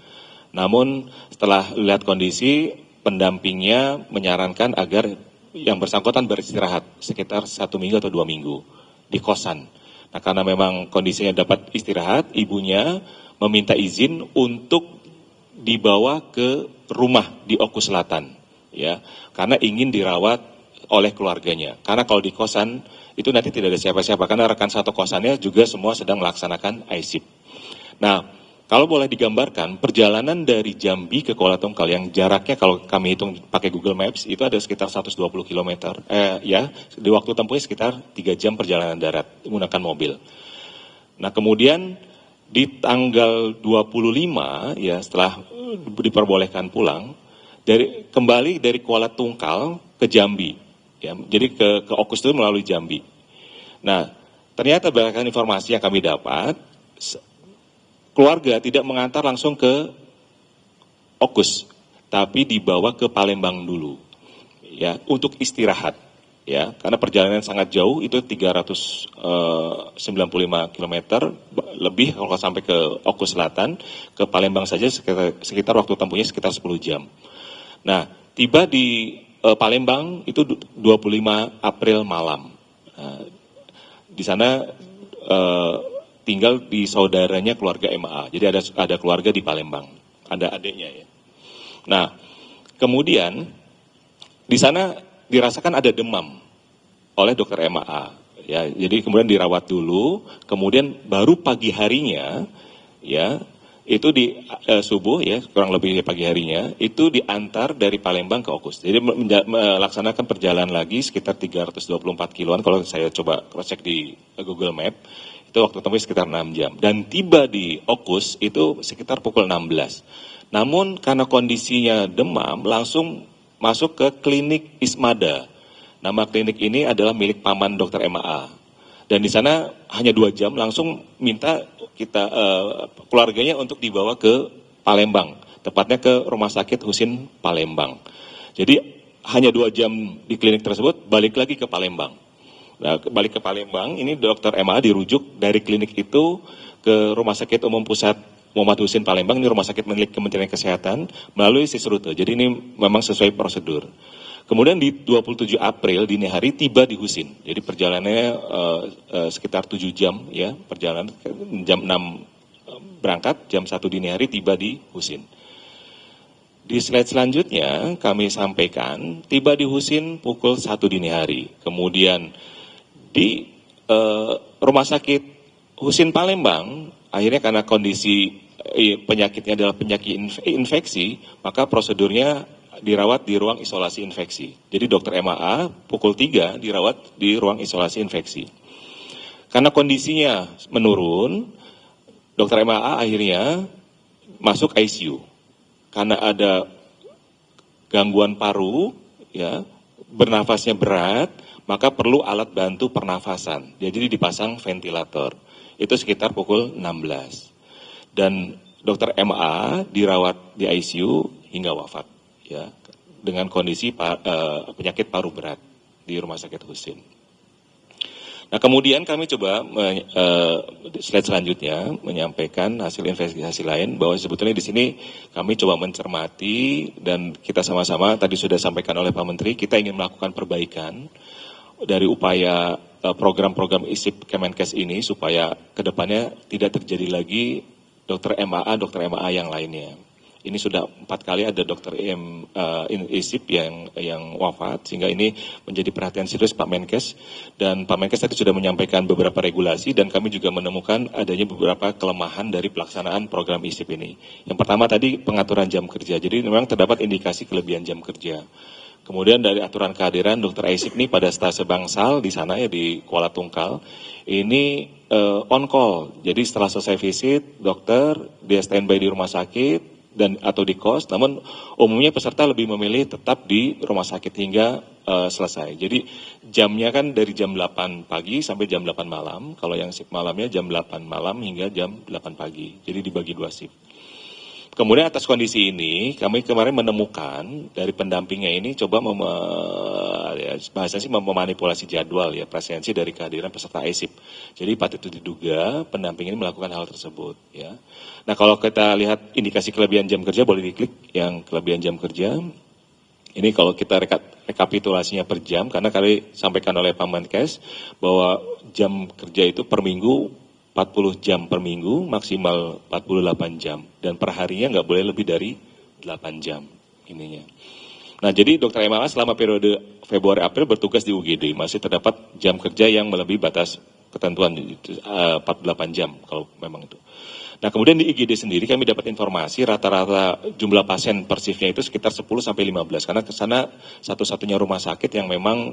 Namun setelah lihat kondisi, pendampingnya menyarankan agar yang bersangkutan beristirahat sekitar 1 minggu atau 2 minggu di kosan. Nah, karena memang kondisinya dapat istirahat, ibunya meminta izin untuk dibawa ke rumah di Oku Selatan, ya, karena ingin dirawat oleh keluarganya. Karena kalau di kosan itu nanti tidak ada siapa-siapa, karena rekan satu kosannya juga semua sedang melaksanakan ISIP. Nah, kalau boleh digambarkan, perjalanan dari Jambi ke Kuala Tungkal yang jaraknya kalau kami hitung pakai Google Maps itu ada sekitar 120 km. Ya, di waktu tempuhnya sekitar 3 jam perjalanan darat menggunakan mobil. Nah, kemudian di tanggal 25 ya setelah diperbolehkan pulang kembali dari Kuala Tungkal ke Jambi. Ya, jadi ke Okus itu melalui Jambi. Nah, ternyata berdasarkan informasi yang kami dapat, keluarga tidak mengantar langsung ke Okus, tapi dibawa ke Palembang dulu, ya, untuk istirahat, ya, karena perjalanan sangat jauh, itu 395 km lebih kalau sampai ke Okus Selatan, ke Palembang saja sekitar waktu tempuhnya sekitar 10 jam. Nah, tiba di Palembang itu 25 April malam. Nah, di sana tinggal di saudaranya keluarga MAA. Jadi ada keluarga di Palembang, ada adiknya ya. Nah, kemudian di sana dirasakan ada demam oleh dokter MAA. Ya, jadi kemudian dirawat dulu, kemudian baru pagi harinya, ya, itu di subuh ya, kurang lebih di pagi harinya, itu diantar dari Palembang ke Okus. Jadi melaksanakan perjalanan lagi sekitar 324 kiloan kalau saya coba cek di Google Map. Itu waktu tempuh sekitar 6 jam. Dan tiba di Okus itu sekitar pukul 16. Namun karena kondisinya demam, langsung masuk ke klinik Ismada. Nama klinik ini adalah milik paman dokter MAA. Dan di sana hanya 2 jam langsung minta keluarganya untuk dibawa ke Palembang, tepatnya ke Rumah Sakit Husin Palembang. Jadi hanya 2 jam di klinik tersebut, balik lagi ke Palembang. Nah, balik ke Palembang, ini dokter MA dirujuk dari klinik itu ke Rumah Sakit Umum Pusat Muhammad Husin Palembang, ini rumah sakit milik Kementerian Kesehatan, melalui Sisrute. Jadi ini memang sesuai prosedur. Kemudian di 27 April dini hari tiba di Husin. Jadi perjalanannya sekitar 7 jam ya, perjalanan jam 6 berangkat, jam 1 dini hari tiba di Husin. Di slide selanjutnya kami sampaikan tiba di Husin pukul 1 dini hari. Kemudian di rumah sakit Husin Palembang, akhirnya karena kondisi penyakitnya adalah penyakit infeksi, maka prosedurnya dirawat di ruang isolasi infeksi. Jadi dokter MAA pukul 3 dirawat di ruang isolasi infeksi. Karena kondisinya menurun, dokter MAA akhirnya masuk ICU. Karena ada gangguan paru, ya, bernafasnya berat, maka perlu alat bantu pernafasan. Jadi dipasang ventilator. Itu sekitar pukul 16. Dan dokter MA dirawat di ICU hingga wafat, ya, dengan kondisi penyakit paru berat di Rumah Sakit Husin. Nah, kemudian kami coba slide selanjutnya menyampaikan hasil investigasi lain, bahwa sebetulnya di sini kami coba mencermati dan kita sama-sama tadi sudah sampaikan oleh Pak Menteri, kita ingin melakukan perbaikan dari upaya program-program ISIP Kemenkes ini supaya kedepannya tidak terjadi lagi dokter MAA yang lainnya. Ini sudah 4 kali ada dokter ISIP yang wafat, sehingga ini menjadi perhatian serius Pak Menkes. Dan Pak Menkes tadi sudah menyampaikan beberapa regulasi, dan kami juga menemukan adanya beberapa kelemahan dari pelaksanaan program ISIP ini. Yang pertama tadi pengaturan jam kerja, jadi memang terdapat indikasi kelebihan jam kerja. Kemudian dari aturan kehadiran dokter ISIP ini pada stase Bangsal di sana ya, di Kuala Tungkal, ini on call. Jadi setelah selesai visit, dokter dia standby di rumah sakit dan atau di kos, namun umumnya peserta lebih memilih tetap di rumah sakit hingga selesai. Jadi jamnya kan dari jam 8 pagi sampai jam 8 malam, kalau yang shift malamnya jam 8 malam hingga jam 8 pagi. Jadi dibagi 2 shift. Kemudian atas kondisi ini, kami kemarin menemukan dari pendampingnya ini coba bahasanya sih memanipulasi jadwal ya, presensi dari kehadiran peserta ISIP. Jadi patut diduga pendamping ini melakukan hal tersebut ya. Nah, kalau kita lihat indikasi kelebihan jam kerja, boleh diklik yang kelebihan jam kerja. Ini kalau kita rekapitulasinya per jam, karena kali sampaikan oleh Pak Menkes bahwa jam kerja itu per minggu 40 jam per minggu, maksimal 48 jam. Dan per harinya nggak boleh lebih dari 8 jam ininya. Nah, jadi dokter MA selama periode Februari-April bertugas di UGD. Masih terdapat jam kerja yang melebihi batas ketentuan 48 jam kalau memang itu. Nah, kemudian di IGD sendiri kami dapat informasi rata-rata jumlah pasien per shift-nya itu sekitar 10-15. Karena ke sana satu-satunya rumah sakit yang memang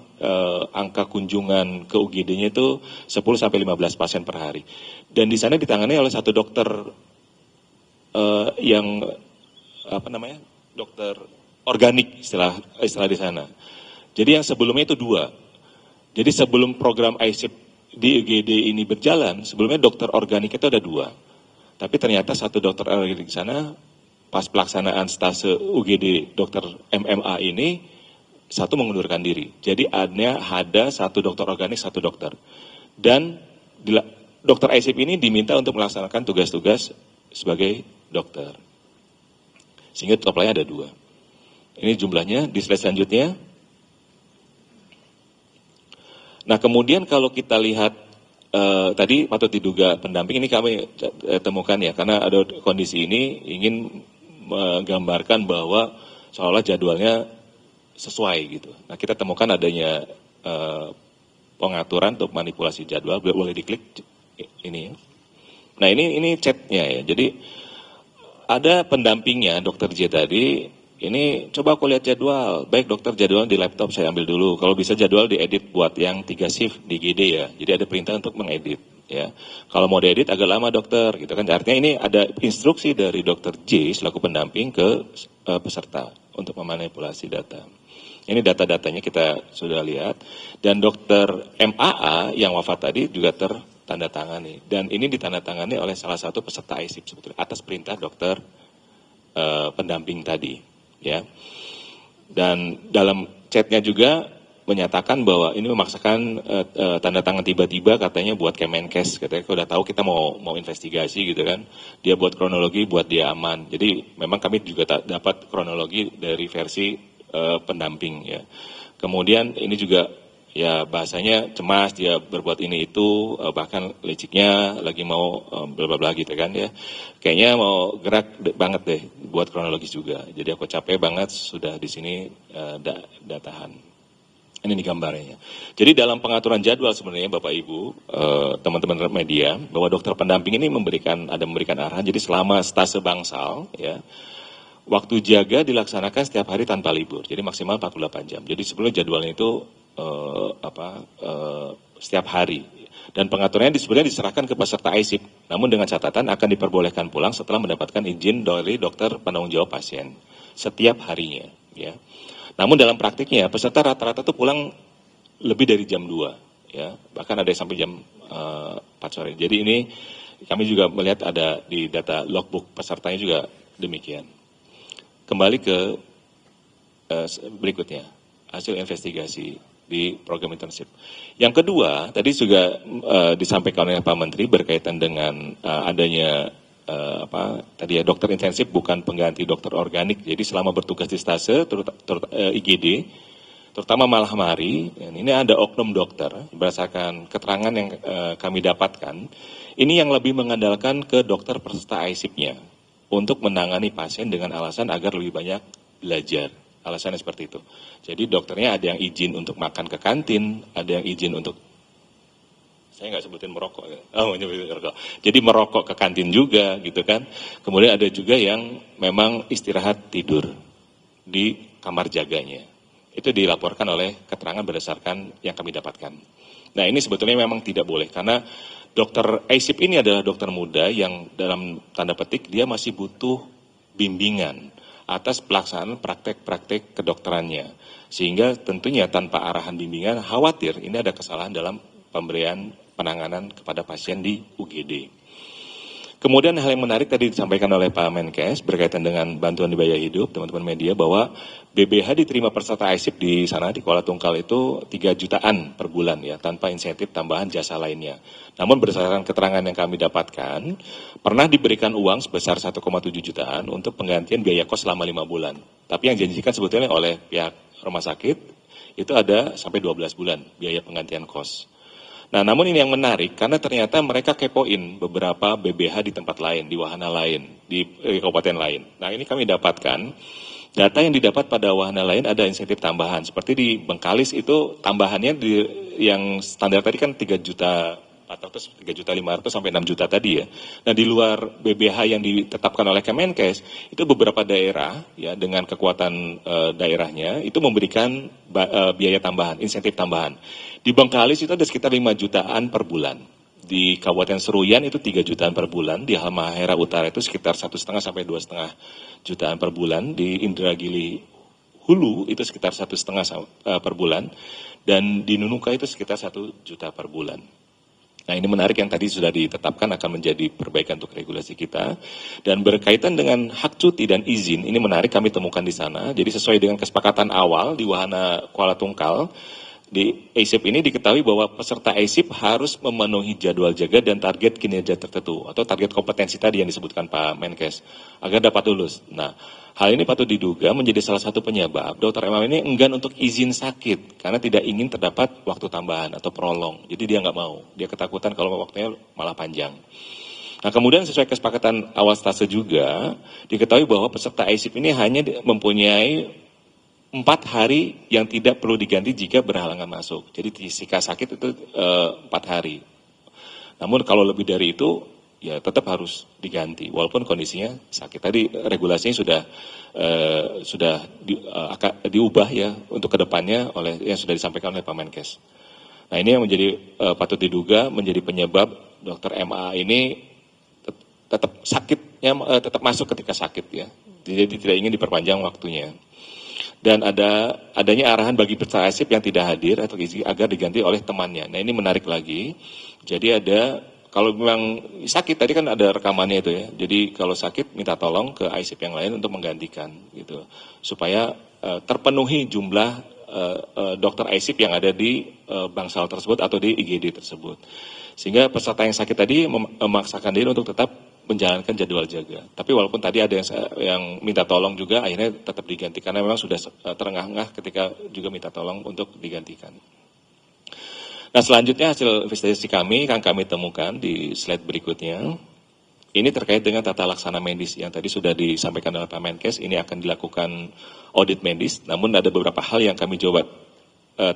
angka kunjungan ke UGD-nya itu 10-15 pasien per hari. Dan di sana ditangani oleh satu dokter yang dokter organik istilah di sana. Jadi yang sebelumnya itu 2. Jadi sebelum program ISIP di UGD ini berjalan, sebelumnya dokter organik itu ada 2. Tapi ternyata satu dokter organik di sana, pas pelaksanaan stase UGD dokter MMA ini, satu mengundurkan diri. Jadi ada satu dokter organik, satu dokter. Dan dokter ISIP ini diminta untuk melaksanakan tugas-tugas sebagai dokter. Sehingga totalnya ada 2. Ini jumlahnya di slide selanjutnya. Nah, kemudian kalau kita lihat tadi patut diduga pendamping ini kami temukan ya, karena ada kondisi ini ingin menggambarkan bahwa seolah jadwalnya sesuai gitu. Nah, kita temukan adanya pengaturan untuk manipulasi jadwal, boleh diklik ini. Nah, ini chatnya ya. Jadi ada pendampingnya dokter J tadi. Ini coba aku lihat jadwal. Baik dokter, jadwal di laptop saya ambil dulu. Kalau bisa jadwal diedit buat yang 3 shift di GD ya. Jadi ada perintah untuk mengedit ya. Kalau mau diedit agak lama dokter gitu kan. Artinya ini ada instruksi dari dokter J selaku pendamping ke peserta untuk memanipulasi data. Ini data-datanya kita sudah lihat. Dan dokter MAA yang wafat tadi juga tertandatangani. Dan ini ditandatangani oleh salah satu peserta ISIP sebetulnya atas perintah dokter pendamping tadi, ya. Dan dalam chatnya juga menyatakan bahwa ini memaksakan tanda tangan tiba-tiba katanya buat Kemenkes, katanya kalau udah tahu kita mau investigasi gitu kan, dia buat kronologi buat dia aman. Jadi memang kami juga dapat kronologi dari versi pendamping ya. Kemudian ini juga ya bahasanya cemas, dia berbuat ini itu, bahkan liciknya lagi mau bla bla bla gitu kan ya. Kayaknya mau gerak banget deh buat kronologis juga. Jadi aku capek banget sudah di sini tahan. Ini nih gambarnya. Jadi dalam pengaturan jadwal sebenarnya Bapak Ibu, teman-teman media, bahwa dokter pendamping ini memberikan arahan. Jadi selama stase bangsal, ya, waktu jaga dilaksanakan setiap hari tanpa libur. Jadi maksimal 48 jam. Jadi sebelumnya jadwalnya itu setiap hari. Dan pengaturannya sebenarnya diserahkan ke peserta ISIP. Namun dengan catatan akan diperbolehkan pulang setelah mendapatkan izin dari dokter penanggung jawab pasien setiap harinya, ya. Namun dalam praktiknya peserta rata-rata tuh pulang lebih dari jam 2, ya, bahkan ada yang sampai jam 4 sore. Jadi ini kami juga melihat ada di data logbook pesertanya juga demikian. Kembali ke berikutnya, hasil investigasi di program internship. Yang kedua, tadi juga disampaikan oleh Pak Menteri berkaitan dengan adanya tadi ya, dokter intensif bukan pengganti dokter organik. Jadi selama bertugas di stase IGD, terutama malam hari, ini ada oknum dokter berdasarkan keterangan yang kami dapatkan, ini yang lebih mengandalkan ke dokter peserta ISIP-nya untuk menangani pasien dengan alasan agar lebih banyak belajar. Alasannya seperti itu. Jadi dokternya ada yang izin untuk makan ke kantin, ada yang izin untuk, saya nggak sebutin merokok, merokok. Jadi merokok ke kantin juga, gitu kan. Kemudian ada juga yang memang istirahat tidur di kamar jaganya. Itu dilaporkan oleh keterangan berdasarkan yang kami dapatkan. Nah ini sebetulnya memang tidak boleh, karena dokter ISIP ini adalah dokter muda yang dalam tanda petik dia masih butuh bimbingan atas pelaksanaan praktek-praktek kedokterannya. Sehingga tentunya tanpa arahan bimbingan khawatir ini ada kesalahan dalam pemberian penanganan kepada pasien di UGD. Kemudian hal yang menarik tadi disampaikan oleh Pak Menkes berkaitan dengan bantuan biaya hidup, teman-teman media, bahwa BBH diterima peserta ISIP di sana di Kuala Tungkal itu 3 jutaan per bulan ya, tanpa insentif tambahan jasa lainnya. Namun berdasarkan keterangan yang kami dapatkan, pernah diberikan uang sebesar 1,7 jutaan untuk penggantian biaya kos selama 5 bulan. Tapi yang dijanjikan sebetulnya oleh pihak rumah sakit itu ada sampai 12 bulan biaya penggantian kos. Nah, namun ini yang menarik karena ternyata mereka kepoin beberapa BBH di tempat lain, di wahana lain, di kabupaten lain. Nah, ini kami dapatkan data yang didapat pada wahana lain ada insentif tambahan. Seperti di Bengkalis itu tambahannya yang standar tadi kan 3.400.000, 3.500.000 sampai 6 juta tadi ya. Nah, di luar BBH yang ditetapkan oleh Kemenkes itu beberapa daerah ya dengan kekuatan daerahnya itu memberikan biaya tambahan, insentif tambahan. Di Bengkalis itu ada sekitar 5 jutaan per bulan. Di Kabupaten Seruyan itu 3 jutaan per bulan. Di Halmahera Utara itu sekitar 1,5 sampai 2,5 jutaan per bulan. Di Indragiri Hulu itu sekitar 1,5 per bulan. Dan di Nunuka itu sekitar 1 juta per bulan. Nah ini menarik yang tadi sudah ditetapkan akan menjadi perbaikan untuk regulasi kita. Dan berkaitan dengan hak cuti dan izin, ini menarik kami temukan di sana. Jadi sesuai dengan kesepakatan awal di wahana Kuala Tungkal, di ISIP ini diketahui bahwa peserta ISIP harus memenuhi jadwal jaga dan target kinerja tertentu atau target kompetensi tadi yang disebutkan Pak Menkes agar dapat lulus. Nah, hal ini patut diduga menjadi salah satu penyebab Dr. MM ini enggan untuk izin sakit karena tidak ingin terdapat waktu tambahan atau prolong. Jadi dia nggak mau, dia ketakutan kalau waktunya malah panjang. Nah, kemudian sesuai kesepakatan awal stase juga diketahui bahwa peserta ISIP ini hanya mempunyai 4 hari yang tidak perlu diganti jika berhalangan masuk. Jadi jika sakit itu 4 hari. Namun kalau lebih dari itu ya tetap harus diganti walaupun kondisinya sakit. Tadi regulasinya sudah diubah ya untuk kedepannya oleh yang sudah disampaikan oleh Pak Menkes. Nah ini yang menjadi patut diduga menjadi penyebab Dr. MA ini tetap sakitnya tetap masuk ketika sakit ya. Jadi tidak ingin diperpanjang waktunya. Dan adanya arahan bagi peserta ISIP yang tidak hadir atau agar diganti oleh temannya. Nah ini menarik lagi. Jadi ada kalau memang sakit, tadi kan ada rekamannya itu ya. Jadi kalau sakit minta tolong ke ICP yang lain untuk menggantikan gitu. Supaya terpenuhi jumlah dokter ICP yang ada di bangsal tersebut atau di IGD tersebut. Sehingga peserta yang sakit tadi memaksakan diri untuk tetap menjalankan jadwal jaga. Tapi walaupun tadi ada yang minta tolong juga, akhirnya tetap diganti karena memang sudah terengah-engah ketika juga minta tolong untuk digantikan. Nah, selanjutnya hasil investigasi kami yang kami temukan di slide berikutnya. Ini terkait dengan tata laksana medis yang tadi sudah disampaikan oleh Pak Menkes. Ini akan dilakukan audit medis, namun ada beberapa hal yang kami coba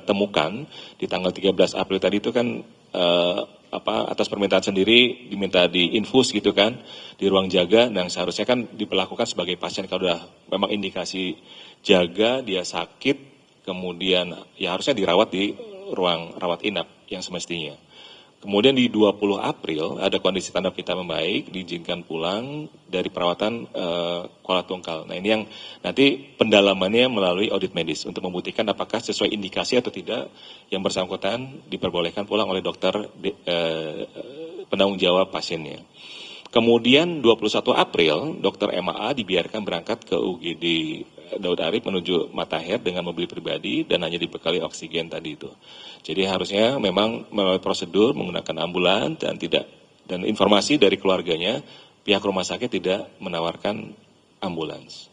temukan di tanggal 13 April tadi itu kan atas permintaan sendiri diminta diinfus gitu kan di ruang jaga, dan seharusnya kan diperlakukan sebagai pasien kalau sudah memang indikasi jaga, dia sakit, kemudian ya harusnya dirawat di ruang rawat inap yang semestinya. Kemudian di 20 April ada kondisi tanda kita membaik, diizinkan pulang dari perawatan Kuala Tungkal. Nah, ini yang nanti pendalamannya melalui audit medis untuk membuktikan apakah sesuai indikasi atau tidak yang bersangkutan diperbolehkan pulang oleh dokter penanggung jawab pasiennya. Kemudian 21 April, Dr. MAA dibiarkan berangkat ke UGD Daud Arif menuju Matahir dengan mobil pribadi dan hanya dibekali oksigen tadi itu. Jadi harusnya memang melalui prosedur menggunakan ambulan dan informasi dari keluarganya, pihak rumah sakit tidak menawarkan ambulans.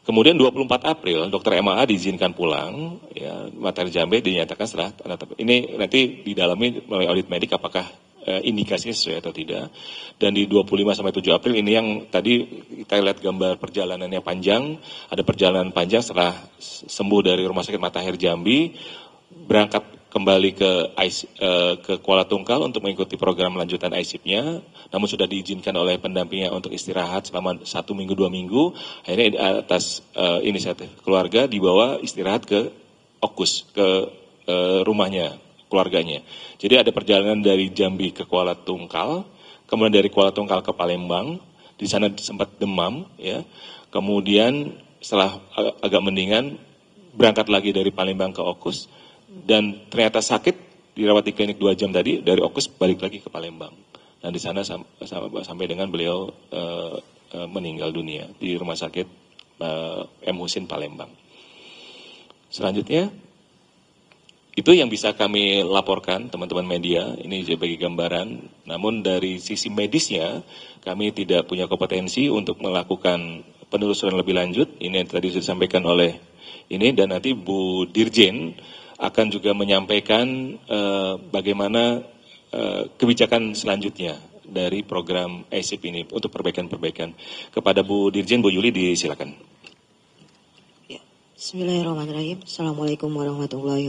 Kemudian 24 April, Dr. MAA diizinkan pulang, ya, Matahir Jambe dinyatakan setelah ini nanti didalami melalui audit medik apakah indikasinya sesuai atau tidak. Dan di 25 sampai 7 April ini yang tadi kita lihat gambar perjalanannya panjang, ada perjalanan panjang setelah sembuh dari Rumah Sakit Matahir Jambi, berangkat kembali ke Kuala Tungkal untuk mengikuti program lanjutan ICP-nya, namun sudah diizinkan oleh pendampingnya untuk istirahat selama 1 minggu 2 minggu, akhirnya atas inisiatif keluarga dibawa istirahat ke Okus, ke rumahnya, keluarganya. Jadi ada perjalanan dari Jambi ke Kuala Tungkal, kemudian dari Kuala Tungkal ke Palembang, di sana sempat demam, ya. Kemudian setelah agak mendingan, berangkat lagi dari Palembang ke Okus, dan ternyata sakit, dirawat di klinik 2 jam tadi, dari Okus balik lagi ke Palembang. Dan di sana sampai dengan beliau meninggal dunia di Rumah Sakit M. Husin Palembang. Selanjutnya, itu yang bisa kami laporkan teman-teman media, ini sebagai gambaran. Namun dari sisi medisnya, kami tidak punya kompetensi untuk melakukan penelusuran lebih lanjut. Ini yang tadi sudah disampaikan oleh ini, dan nanti Bu Dirjen akan juga menyampaikan bagaimana kebijakan selanjutnya dari program ICP ini untuk perbaikan-perbaikan. Kepada Bu Dirjen, Bu Yuli, disilakan. Bismillahirrahmanirrahim. Assalamualaikum warahmatullahi wabarakatuh.